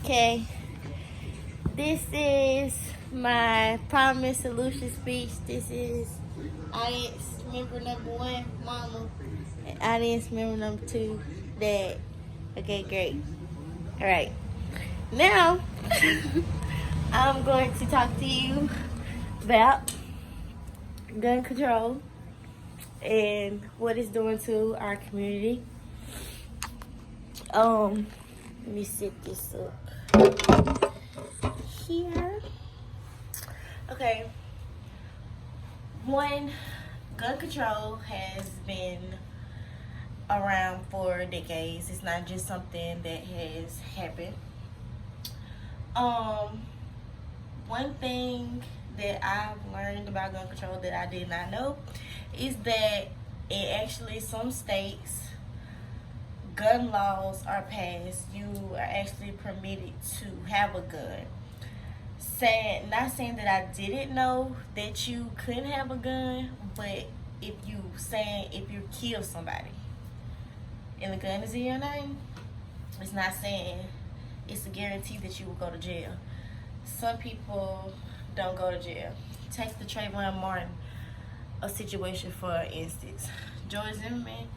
Okay, this is my problem solution speech. This is audience member number one, Mama, and audience member number two, Dad. Okay, great. All right, now I'm going to talk to you about gun control and what it's doing to our community. Let me set this up here. Okay. One, gun control has been around for decades. It's not just something that has happened. One thing that I've learned about gun control that I did not know is that in actually some states, gun laws are passed. You are actually permitted to have a gun. Not saying that I didn't know that you couldn't have a gun, but if you kill somebody and the gun is in your name, it's not saying it's a guarantee that you will go to jail. Some people don't go to jail. Take the Trayvon Martin a situation for instance. George Zimmerman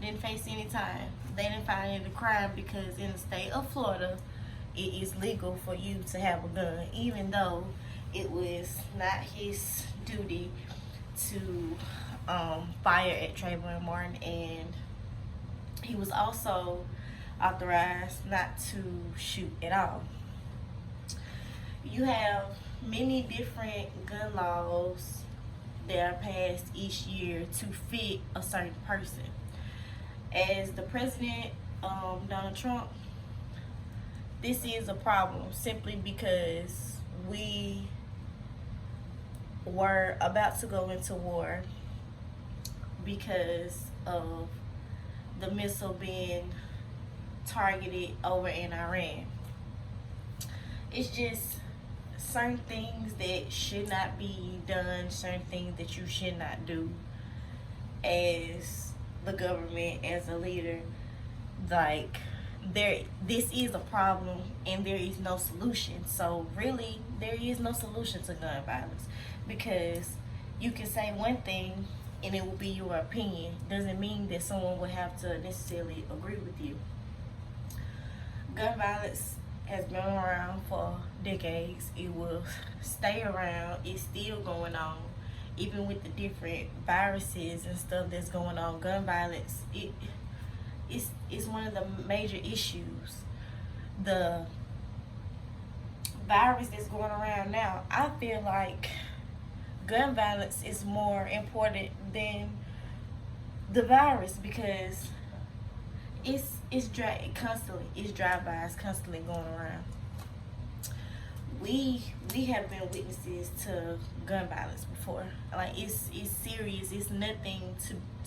didn't face any time. They didn't find any crime because in the state of Florida, it is legal for you to have a gun, even though it was not his duty to fire at Trayvon Martin, and he was also authorized not to shoot at all. You have many different gun laws that are passed each year to fit a certain person. As the president, Donald Trump, this is a problem simply because we were about to go into war because of the missile being targeted over in Iran. It's just certain things that should not be done, certain things that you should not do as the government, as a leader. Like, this is a problem and there is no solution. So really, there is no solution to gun violence, because you can say one thing and it will be your opinion. Doesn't mean that someone will have to necessarily agree with you. Gun violence has been around for decades. It will stay around. It's still going on. Even with the different viruses and stuff that's going on, gun violence, it's one of the major issues. The virus that's going around now, I feel like gun violence is more important than the virus, because it's drive-bys constantly going around. We have been witnesses to gun violence before. Like, it's serious. It's nothing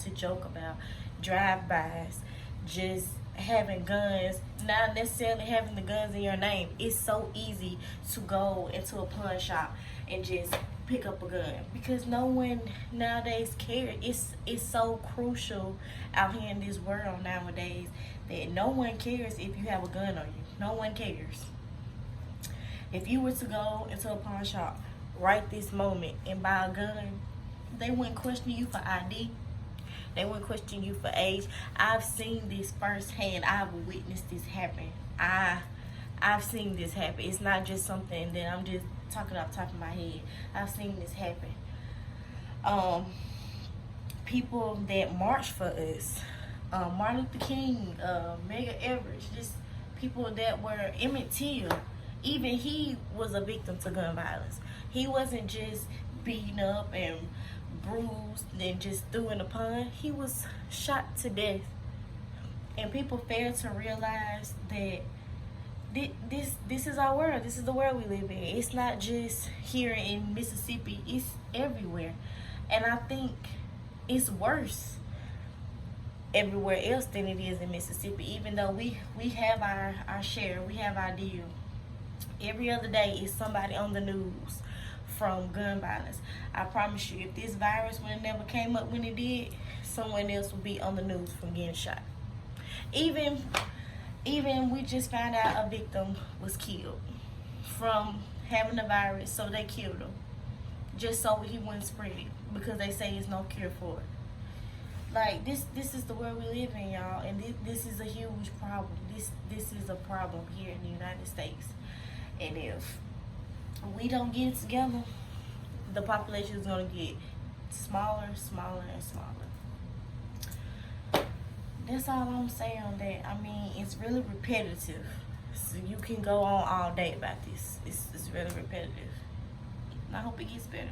to joke about. Drive-bys, just having guns, not necessarily having the guns in your name. It's so easy to go into a pawn shop and just pick up a gun, because no one nowadays cares. It's so crucial out here in this world nowadays that no one cares if you have a gun on you. No one cares. If you were to go into a pawn shop right this moment and buy a gun, they wouldn't question you for ID. They wouldn't question you for age. I've seen this firsthand. I've witnessed this happen. I've seen this happen. It's not just something that I'm just talking off the top of my head. I've seen this happen. People that march for us, Martin Luther King, Medgar Evers, just people that were Emmett Till. Even he was a victim to gun violence. He wasn't just beaten up and bruised and just threw in a pond. He was shot to death. And people fail to realize that this is our world. This is the world we live in. It's not just here in Mississippi. It's everywhere. And I think it's worse everywhere else than it is in Mississippi, even though we have our share. We have our deal. Every other day is somebody on the news from gun violence. I promise you, if this virus would have never came up when it did, someone else would be on the news from getting shot. Even Even we just found out a victim was killed from having the virus, so they killed him just so he wouldn't spread it because they say there's no cure for it. Like this is the world we live in, y'all, and this is a huge problem. This is a problem here in the United States, and if we don't get it together, the population is gonna get smaller, smaller, and smaller. That's all I'm saying on that. I mean, it's really repetitive. So you can go on all day about this. It's really repetitive. And I hope it gets better.